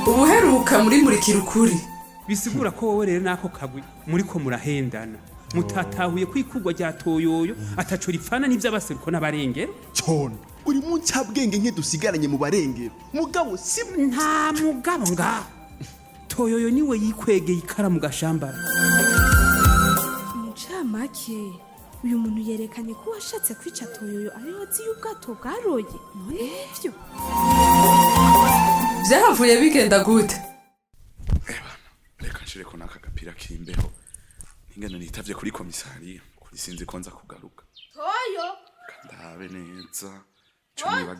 ubuheruka muri murikira ukuri bisigura ko wowe rero nako kagwi muriko murahendana mutatahuye kwikugwa rya toyoyo ataco ripfana n'ivy'abaseruko n'abarengero cyone uri mu ncabwenge nke dusigaranye mu barengero mugabo si nta mugabo ngaho toyoyo niwe yikwegeye ikara mu gashambara mucamake uyu muntu yerekanye ko washatse kwica toyoyo ariho azi y'ubwato bwaroye none ivyo vyahavuye bigenda gute reka nshireko n'aka gapira k'imbeho ingana nitavye kuri komisariya kuri sinzi ko nza kugaruka toyo kandabe neza toyo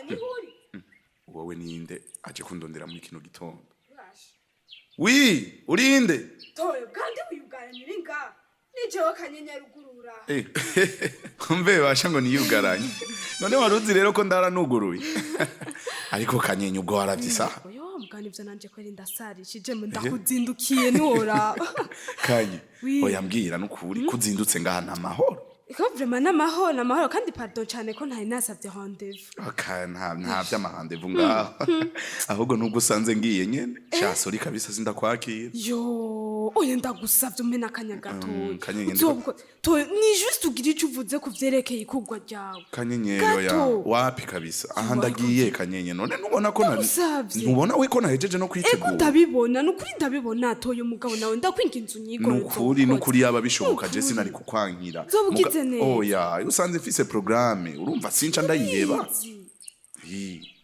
ni huri wowe ninde aje kundondera muri kino gitondo wi urinde toyo kandi uyugaranira inga nijewe kanyenyarugurura kumbe basha ngo niyugaranye none waruzi rero ko ndaranuguruye ariko kanyenye ubwo waravyisa mugani ivyo nanje kweri ndasarishije mu ndakuzindukiye nora kanye oya mbwira n'ukuri kuzindutse ngaha n'amahoro iko vraiment n'amahoro kandi pardon cyane ko ntari nasavye rendez-vous nta vy'amahandevous ngaho ahubwo nubwo usanze ngiye nyene shasori kabisa sindakwakira yo oya ndagusavye umena akanya gatoya ni juste ugira ico uvuze ku vyerekeye ikugwa ryawe kanyenyero ya wapi kabisa aha ndagiye kanyenye none nubona ko nubona we ko nahejeje no kwitegura ndabibona nukuri ndabibona toyo mugabo nawe ndakwinginze unyigoro nukuri yaba bishoboka je sinari kukwankira oya usanze mfise programme urumva sinca ndayiheba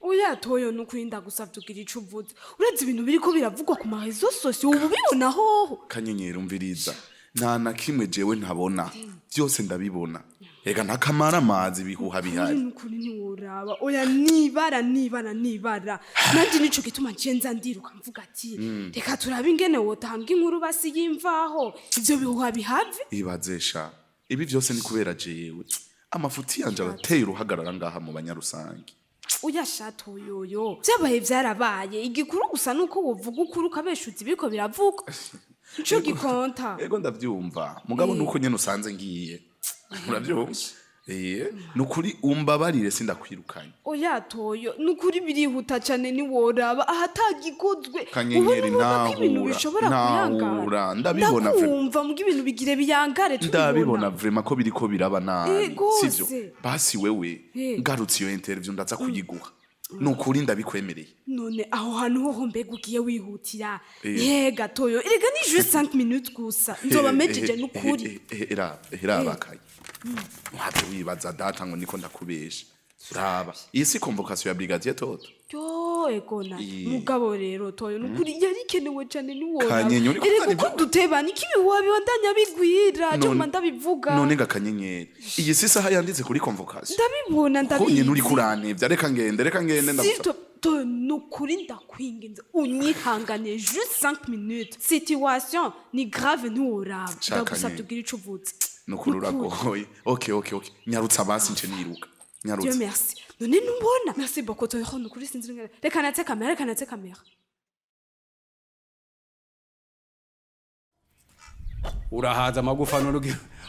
oya toyo nukuri ndagusavye ugira ico uvuze uretse ibintu biriko biravugwa ku marezo sociaux ubu bibona hoho kanyenyero umviriza nta na kimwe jewe ntabona byose ndabibona ega ntakamara amazi bihuha bihari nukuri ntiworaba oya nibara nanje nico gituma ncenza ndiruka mvuga ati reka turabe ingene wotanga inkuru basi yimvaho ivyo bihuha bihave ibazesha ibi byose ni kubera jewe amafuti yanje arateye uruhagarara ngaha mu banyarusangi uyashato yoyo byabaye byarabaye igikuru gusa nuko wovuga ukuri ukabeshuza ibiko biravuga ico gikonta ego ndavyumva mugabo nuko nyene usanze ngiye uravyumva nukuri umbabarire sindakwirukanye oya toyo nukuri birihuta cyane ni woraba ahatagikozwe kanyenyeri ntahura ndabibona ndumva mugi ibintu bigire biyangare ndabibona vraiment ko biriko biraba nabi sivyo basi wewe ngarutse iyo interview ndaza kuyiguha nukuri ndabikwemereye none aho hantu ho mbega ugiye wihutira yega toyo erega ni juste 5 minutes gusa nzoba mejeje nukuri era bakaye Mwate wibaza data ngo niko ndakubesha raba iyi si convocation ya brigadier Toto egona mugabo rero toyo nukuri yari kenewe cyane niwora erega ko dutebana ikibi wabibandanya bigwira cyo ndabivuga none ngakanyenyeri iyi si saha yanditse kuri convocation ndabibona konye nuri kuranevya reka ngende ndavuga to nukuri ndakwinginze unyihangane juste 5 minutes situation ni grave ntiworaba ndagusabye ugira ico uvuze nukurura goye okay nyarutsa basi nce niruka nyarutsa Dieu merci none numbona merci beaucoup to nukuri sinzi ngere reka natse kamera urahaza amagufa none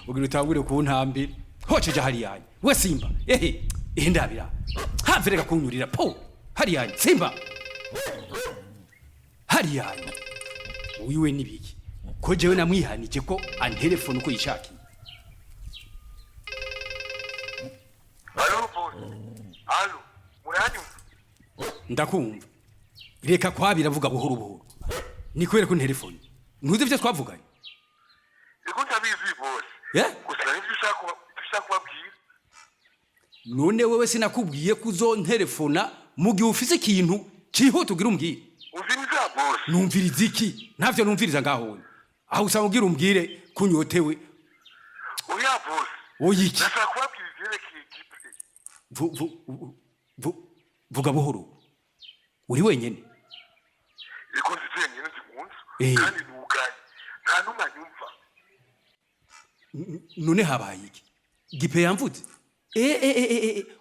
ugira utangure ku ntambira hoceje hari yanyu we simba ndabira havereka kunyurira po hari yanyu simba hari yanyu wiwe nibiki ko jewe namwihanije ko antelefone uko yishaki Alo, muranyumva? Ndakumva. Reka kwabira vuga buhoro. Ni kwere ku telefone. Ntuzi byo twavuganye. Ego ndabizi bose. Gusa nivyo ushaka kubabwira. None wewe sinakubwiye kuzo telefona mu gihe ufise ikintu cihuta ugira umbwire. Umviriza bose. Numviriza iki? Ntavyo numviriza ngaho. Aho usanga ugira umbwire kunyotewe. Oya bose. Oyiki. Nashaka kubabwira ivyerekeye vuga buhoro uri wenyene iko nzizenyene zimunsi kandi nugaye nta numwe anyumva none habaye iki gipe yamvuze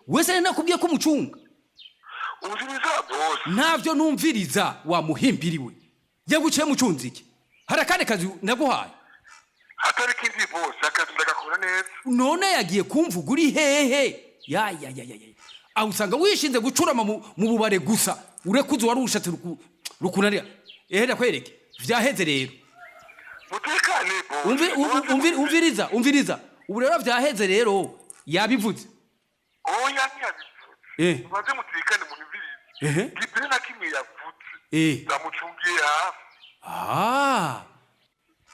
wese nakubwiye ko umucunga umviriza bose ntavyo numviriza wa muhimbiriwe yaguciye mucunzi iki harakane kazi naguhaye hatari kindi bose akazi ndagakora neza. None yagiye kumvuga uri hehe? Ya. Aho usanga wishinze gucurama mu bubare gusa. Urekuze wari ushatse rukunarira. Ehera kwereke. Vyaheze rero. Mutekane bo. Umviriza. Ubu rero vyaheze rero yabivuze. Oya ntiyabivuze. Mubanze mutekane mu bibiri. Gipire na kimwe yavuze. Ndamucungiye hafi.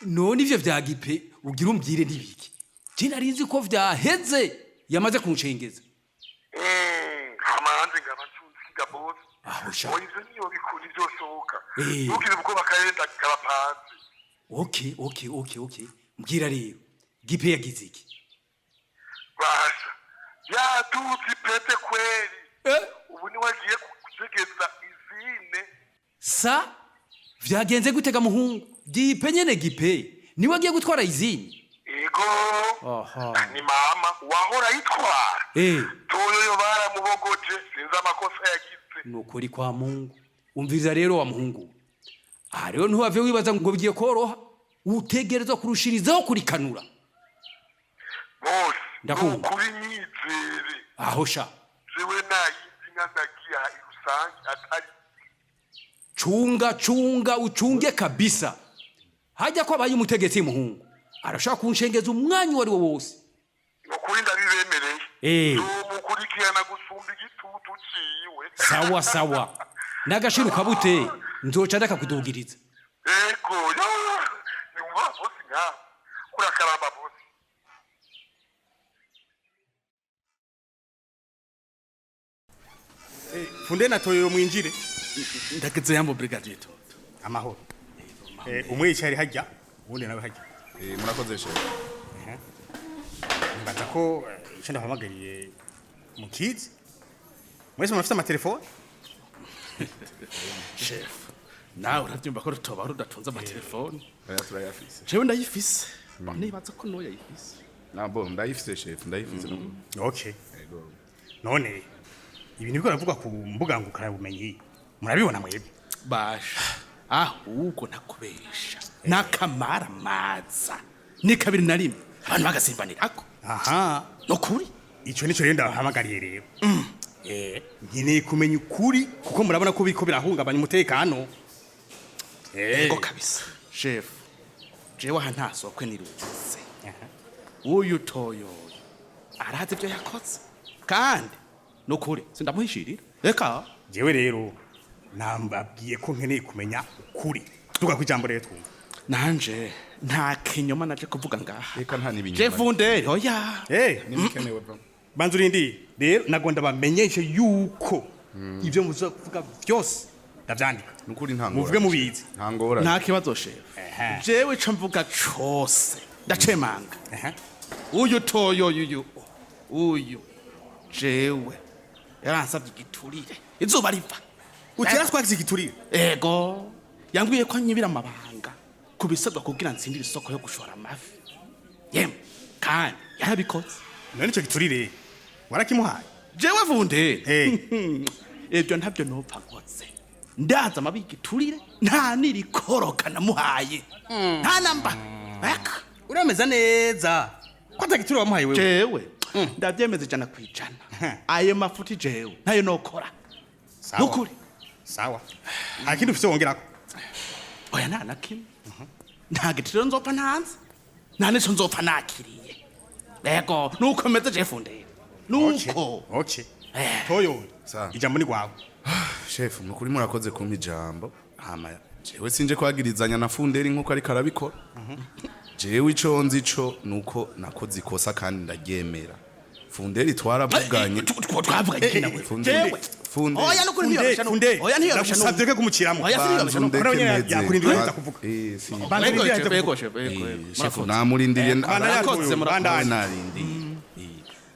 None ivyo vya gipe ugira umbwire nibiki? Je narizi ko vyaheze yamaze kunshengeza. Hamanze ngabacunziga boss. Ahosha. Oyizo niyo bikuri byosohoka. Ntukire ubwo bakayenda karapanze. Okay. Mbwira rero. Gipe yagize iki? Basha. Ya tuti pete kweli. Ubu ni wagiye kugegeza izine. Sa vyagenze gutega muhungu. Gipe nyene gipe. Ni wagiye gutwara izini. Ego. Ni mama wahora yitwara. Toyo baramubogoje sinza amakosa yagize. Nukuri kwa Mungu. Umviriza rero wa muhungu. Rero ntuwave wibaza ngo bigiye koroha. Utegerezwa kurushirizaho kurikanura. Bose. Ndakumva. Kuri nyizere. Ahosha. Jewe nayizi ngandagiye irusangi atari. Chunga uchunge kabisa. Haja kwa bayi umutegetsi muhungu. Arashaka kunshengeza umwanya wari wo wose. Nukuri ndabibemereye. Umukurikirana gusumba igitutu ciwe. Sawa. Nagashiruka bute nzoca ndakakudugiriza. Ego yo. Ni bosi nga. Kurakaramba bosi. Funde na toyo mwinjire. Ndageze yambo brigadier to. Amahoro. Umwicyari hajya ubundi nawe hajya. Murakoze shefu. Nibaza ko icyo ndahamagariye mu kids. Mwese mufite amatelefone? Chef. Nawe urabyumva ko rutoba rudatunze amatelefone. Turayafise. Jewe ndayifise. Nibaza ko no yayifise. Nabo ndayifise shefu, ndayifise no. Okay. None ibintu biko ravuga ku mbuga ngukara bumenyi. Murabibona mwebwe? Basha. Uko nakubesha. Nakamara maza. Ni kabiri na rimwe. Abantu bagasimbanirako. Nokuri. Ico nico renda hamagariye rero. Nkeneye kumenya ukuri kuko murabona ko biko birahungabanya umutekano. Ego kabisa. Chef. Jewe ntasokwe niruze. Uyu toyo. Arazi ibyo yakoze. Kandi nokuri sindamuhishirira. Reka. Jewe rero nambabwiye ko nkeneye kumenya ukuri. Tuga kwijambo rero twumva. Nanje nta kinyoma naje kuvuga ngaha. Reka nta nibinyoma. Je Funderi oya. Nimikenewe bro. Banzurindi rero nagonda bamenyeshe yuko ibyo muzovuga byose ndavyandika. Nukuri ntangora. Muvuge mubizi. Ntangora. Nta kibazo chef. Jewe co mvuga cyose ndacemanga. Uyu toyo uyu jewe yaransabye igiturire. Izuba riva. Utira twagize igiturire. Ego. Yambwiye ko nyibira amabanga kubisabwa kugira nsindire isoko yo gushora amafi. Kandi yarabikoze. None ico giturire warakimuhaye. Jewe Vunde. Ebyo ntabyo nopfa nkoze. Ndaza mabiki turire nta nirikoroka namuhaye. Nta namba. Urameza neza. Kwata giturire wamuhaye wewe. Jewe ndabyemeze jana kwijana. Aye mafuti jewe nayo nokora. Nukuri. Sawa. Akindi ufite wongerako. Oya nta nakimwe. Nta gitiro nzopfa ntanze. Nta nico nzopfa nakiriye. Ego nukomeze je Funde. Nuko. Okay. Toyo. Ijambo ni gwawe. Chef nukuri murakoze kumpa ijambo. Jewe sinje kwagirizanya na Funderi nkuko ari karabikora. Jewe ico nzi ico nuko nakoze ikosa kandi ndaryemera. Funderi twaravuganye. Twavuganye iki nawe? Jewe. Funde. Oya nukuri ntiyobesha Funde. Oya ntiyobesha. Nasabye ko kumukiramo. Oya ntiyobesha. Yakurindira neza kuvuga. Chef namurindiriye nakoze narindi.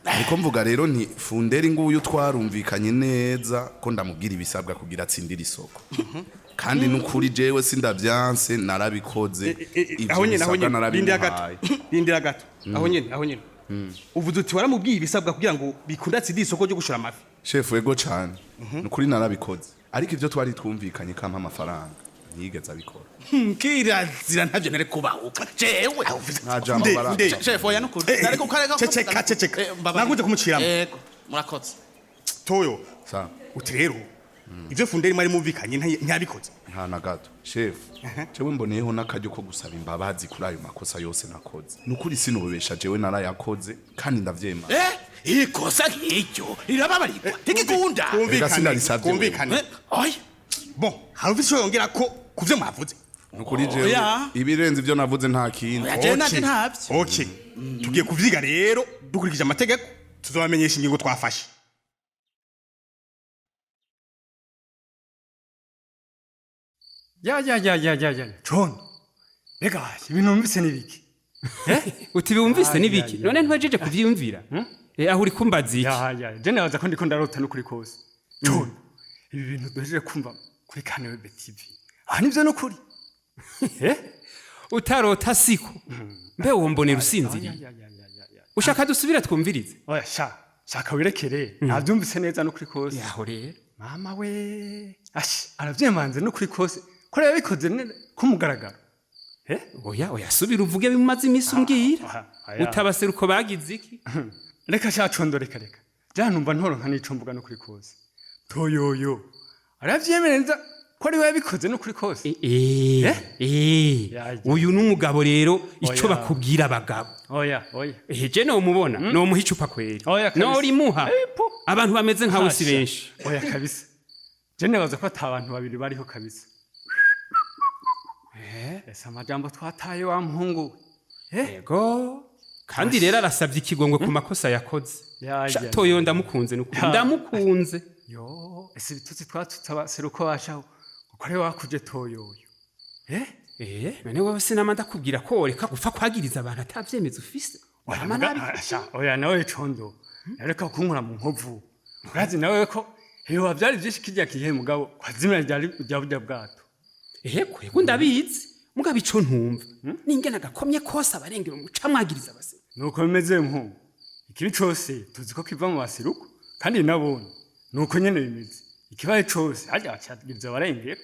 Ariko mvuga rero nti Funderi nguyu twarumvikanye neza ko ndamubwira ibisabwa kugira atsindira isoko. Kandi nukuri jewe sindavyanse narabikoze. Aho nyene Lindira gato. Aho nyene. Uvuze uti waramubwiye ibisabwa kugira ngo bikunda atsindira isoko ryo gushora amafi. Chef ego cyane. Nukuri narabikoze. Ariko ivyo twari twumvikanye kampa amafaranga. ntiyigeze abikora kirazira ntavyo nere kubahuka jewe nta jambo bara chef oya nukuri nareko kareka ceceka naguje kumuciramo yego murakotse toyo sa uti rero ivyo funderi mwari mumvikanye ntiyabikoze nta na gato chef jewe mboneyeho n'akaryo ko gusaba imbabazi kuri ayo makosa yose nakoze nukuri sinubesha jewe narayakoze kandi ndavyema ikosa nk'iryo rirababarirwa ntigikunda kumvikane oya bon haruvi ico yongera ko kuvyo mwavuze nukuri jewe ibirenze ivyo navuze nta kindi okay tugiye kuvyiga rero dukurikije amategeko tuzobamenyesha ingingo twafashe ya John rega ibintu numvise nibiki uti bumvise nibiki none ntwajeje kuvyumvira aho uri kumbaza iki je nabaza ko ndiko ndarota no kuri kose John ibi bintu duhejeje kumva kuri Kanewe TV aha nivyo no kuri utarota siko mbe wombonera usinziriye ushaka dusubira twumvirize oya shaka wirekere navyumvise neza no kuri kose yaho rero mama we aravyemanze no kuri kose ko rero bikoze kumugaragaro oya subira uvuge bimaze imisi umbwira utabaseruko bagize iki reka shacondo reka janumva ntoronka nico mvuga no kuri kose toyoyo aravyemereza ko ari we bikoze no kuri kose uyu n'umugabo rero ico bakubwira abagabo oya je no mubona no muha icupa kweri no rimuha abantu bameze nkawe si benshi oya kabisa je nabaza ko atabantu babiri bariho kabisa ese amajambo twataye wa muhungu yego kandi rero arasabye ikigongwe ku makosa yakoze toyo ndamukunze ndamukunze ese bitutsi twatutse abaseruko bashaho uko ari wakuje toyoyo none wowe sinama ndakubwira ko reka gupfa kwagiriza abantu atavyemeza ufise oya nawe condo reka kunkura mu nkovu urazi nawe ko hewa byari byinshi kijya kihe mugabo kwazimira rya burya bwato kwego ndabizi mugabo ico ntumva ninge nagakomye kose abarengera umuca mwagiriza abase nuko bimeze mpu ikibi cose tuzi ko kiva mu basiruko kandi nabone nuko nyene bimeze ikibaye cose hajya cyagiriza abarengera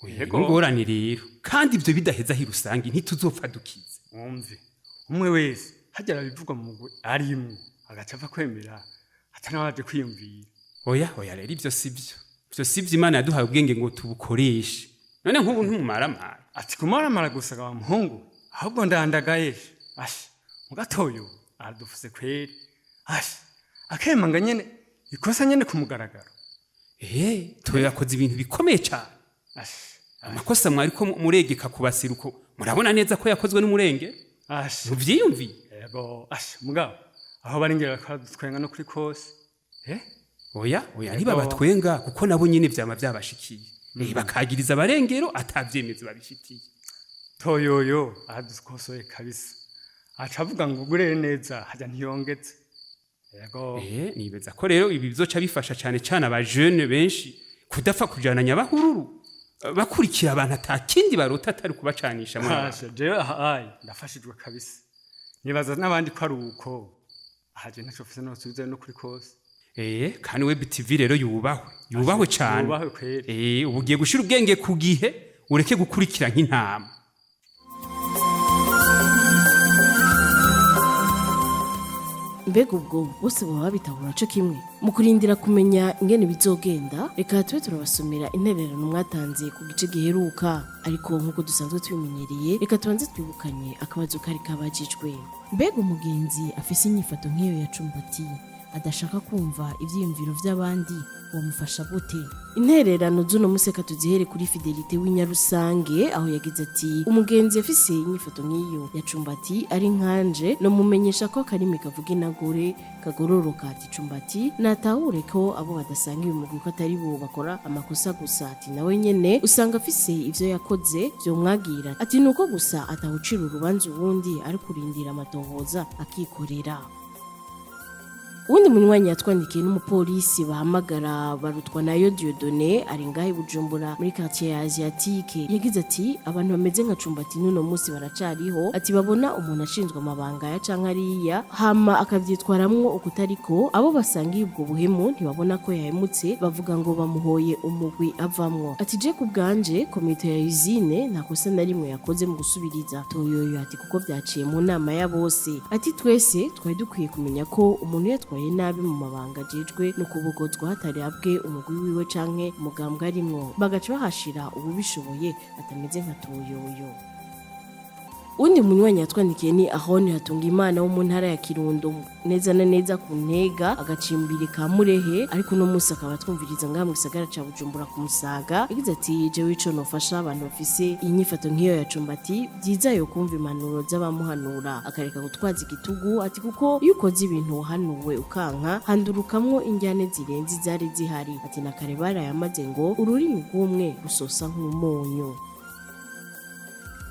yego ngorane rero kandi ibyo bidaheza hirusangi ntituzopfa dukize umve umwe wese hajya arabivugwa mu mugwe arimwe agaca ava kwemera atanabaje kwiyumvira oya rero ibyo sivyo Imana yaduhaye ubwenge ngo tubukoreshe none nk'ubu ntumumaramara ati kumaramara gusa wa muhungu ahubwo ndandagaye mugatoyo aradufuse kweri akemanga nyene ikosa nyene kumugaragaro toyo yakoze ibintu bikomeye cyane amakosa mwari ko muregeka kubasiruko murabona neza ko yakozwe n'umurenge muvyiyumviye yego mugabo aho barengera kadutwenga no kuri kose oya ntibabatwenga kuko nabo nyine vyama vyabashikiye bakagiriza abarengero atavyemeza babifitiye toyoyo aradukosoye kabisa acavuga ngo gurere neza hajya ntiyongetse yego nibeza ko rero ibi bizoca bifasha cyane aba jeune benshi kudapfa kujana nyabahururu bakurikira abantu atakindi barota atari kubacanisha ndafashijwe kabisa nibaza n'abandi ko ari uko ahaje ntaco fise no subiza no kuri kose kandi we BTV rero yubahwe cyane ubu ugiye gushira ubwenge ku gihe ureke gukurikira nk'intama mbega ubwo bose baba babitahura co kimwe mu kurindira kumenya ingene bizogenda reka tube turabasomera intererano mwatanze ku gice giheruka ariko nk'uko dusanzwe tubimenyereye reka tubanze twibukanye akabazo kari kabajijwe mbega umugenzi afise inyifato nk'iyo ya Cumbati adashaka kumva ivyiyumviro vy'abandi wamufasha gute intererano z'uno museka tuzihere kuri Fidelite w'Inyarusange aho yagize ati umugenzi afise inyifato nk'iyo ya Cumbati ari nkanje no mumenyesha ko karimi kavuga inagore kagororoka ati Cumbati natahure ko abo badasanga ibimugwi ko atari bo bakora amakosa gusa ati nawe nyene usanga afise ivyo yakoze byo mwagira ati nuko gusa atawucira urubanza ubundi ari kurindira amatohoza akikorera uwundi munywanyi yatwandikiye n'umupolisi bahamagara barutwa nayo Dieudonné ari ngahe Bujumbura muri quartier ya Asiatique yagize ati abantu bameze nka Cumbati n'uno munsi baracariho ati babona umuntu ashinzwe amabanga ya canke ariya hama akavyitwaramwo ukutariko abo basangiye ubwo buhemu ntibabona ko yahemutse bavuga ngo bamuhoye umugwi avamwo ati je ku bwanje komite ya usine nta kosa na rimwe yakoze mu gusubiriza Toyoyo ati kuko vyaciye mu nama ya bose ati twese twari dukwiye kumenya ko umuntu yatwaye nabi mu mabanga ajejwe no kubogozwa hatari abwe umugwi wiwe canke umugambwe arimwo bagaca bahashira ububishoboye atameze nka Toyoyo. Undi munywanyi yatwandikiye ni Ahoni Hatungimana wo mu ntara ya Kirundo neza na neza ku Ntega agacimbiri ka Murehe ariko no musi akaba twumviriza ngaha mu gisagara ca Bujumbura ku Musaga yagize ati je wico nofasha abantu bafise inyifato nk'iyo ya Cumbati byiza yo kumva impanuro z'abamuhanura akareka gutwaza igitugu ati kuko iyo ukoze ibintu wahanuwe ukanka handurukamwo injyane zirenze zari zihari ati nakare barayamaze ngo ururimi rw'umwe rusosa nk'umunyu.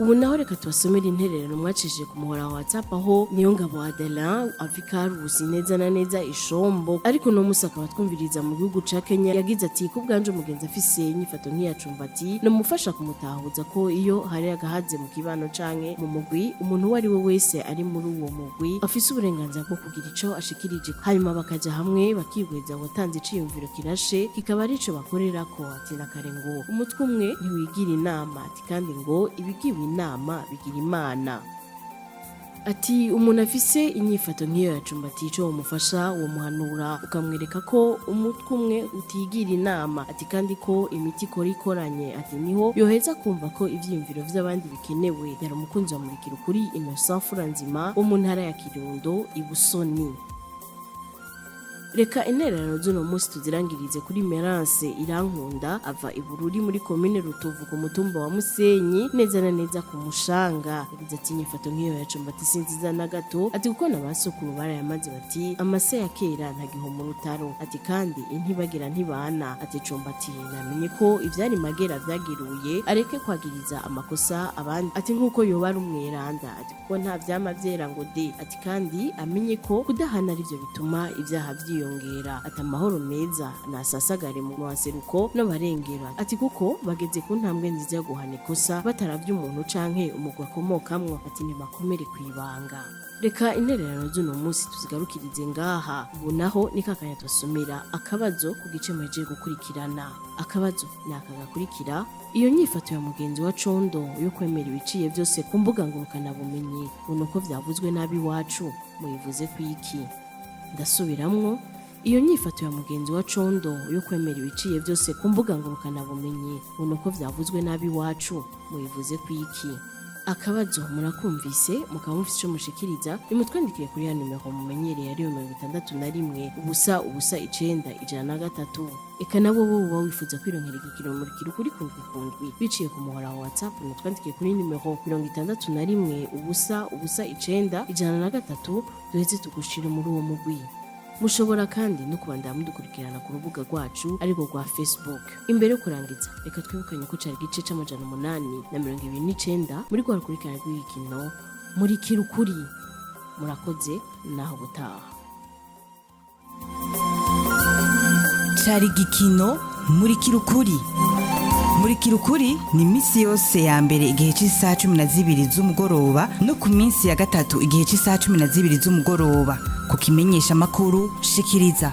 Ubu naho reka tubasomera intererano mwacishije ku muhora wa WhatsApp aho Niyongabo Adelin Avikarusi neza na neza Ishombo ariko no musi akaba twumviriza mu gihugu ca Kenya yagize ati ku bwanje umugenzi afise inyifato nk'iya Cumbati no mufasha kumutahuza ko iyo hari agahaze mu kibano canke mu mugwi umuntu wari we wese ari muri uwo mugwi afise uburenganzira bwo kugira ico ashikirije hanyuma bakaja hamwe bakigweza watanze iciyumviro kirashe kikaba arico bakorerako ati nakare ngo umutwe umwe ntiwigira inama ati kandi ngo ibigiwe inama bigira imana ati umuntu afise inyifato nk'iyo ya Cumbati ico umufasha wo muhanura ukamwereka ko umutwe umwe utigira inama ati kandi ko imiti ikora ikoranye ati niho yoheza kumva ko ivyiyumviro vy'abandi bikenewe yari umukunzi wa Murikira Ukuri Innocent Furanzima wo mu ntara ya Kirundo Ibusoni. Reka intererano z'uno munsi tuzirangirize kuri Merance Irankunda ava Ibururi muri commune Rutovu ku mutumba wa Musenyi neza na neza ku Mushanga yagize ati inyifato nk'iyo ya Cumbati sinziza na gato ati kuko nabasukuru barayamaze bati amase ya kera ntagiho mu rutaro ati kandi intibagira ntibana ati Cumbati namenye ko ivyari magera vyagiruye areke kwagiriza amakosa abandi ati nkuko yoba ari umweranda ati kuko nta vyama vyera ngo de ati kandi amenye ko kudahana arivyo bituma ivyaha yongera ati amahoro meza nasasagare mu waseruko no barengera ati kuko bageze ku ntambwe nziza yo guhana ikosa bataravye umuntu canke umugwa komokamwo ati nibakomere kwibanga. Reka intererano z'uno munsi tuzigarukirize ngaha ubu naho nikakanya twasomera akabazo ku gice mweje gukurikirana akabazo nakagakurikira iyo nyifato ya mugenzi wa Condo yo kwemera ibiciye byose ku mbuga ngurukana bumenyi unuko vyavuzwe nabi wacu muyivuze kwiki ndasubiramwo iyo nyifato ya mugenzi wa Condo yo kwemera ibiciye byose ku mbuga ngurukana bumenyi unuko vyavuzwe nabi wacu muyivuze kwiki akabazo murakumvise mukaba mufite ico mushikiriza nimutwandikire kuri ya numero mumenyereye ari 61 ubusa ubusa 9 eka nabo bo wifuza kwironkera igikino Murikira Ukuri kundwi biciye ku muhora wa WhatsApp mutwandikire kuri numero 61 ubusa ubusa 9 duheze tugushire muri uwo mugwi. Mushobora kandi no kubandanya mudukurikirana ku rubuga rwacu ariko rwa Facebook. Imbere yo kurangiza reka twibukanye ko cari gice c'amajana 829 muri rwa rukurikirana rw'igikino Murikira Ukuri. Murakoze naho gutaha. Cari gikino Murikira Ukuri. Murikira Ukuri ni misi yose ya mbere igihe cy'isaha 12 z'umugoroba no ku minsi ya gatatu igihe cy'isaha 12 z'umugoroba ku kimenyesha makuru shikiriza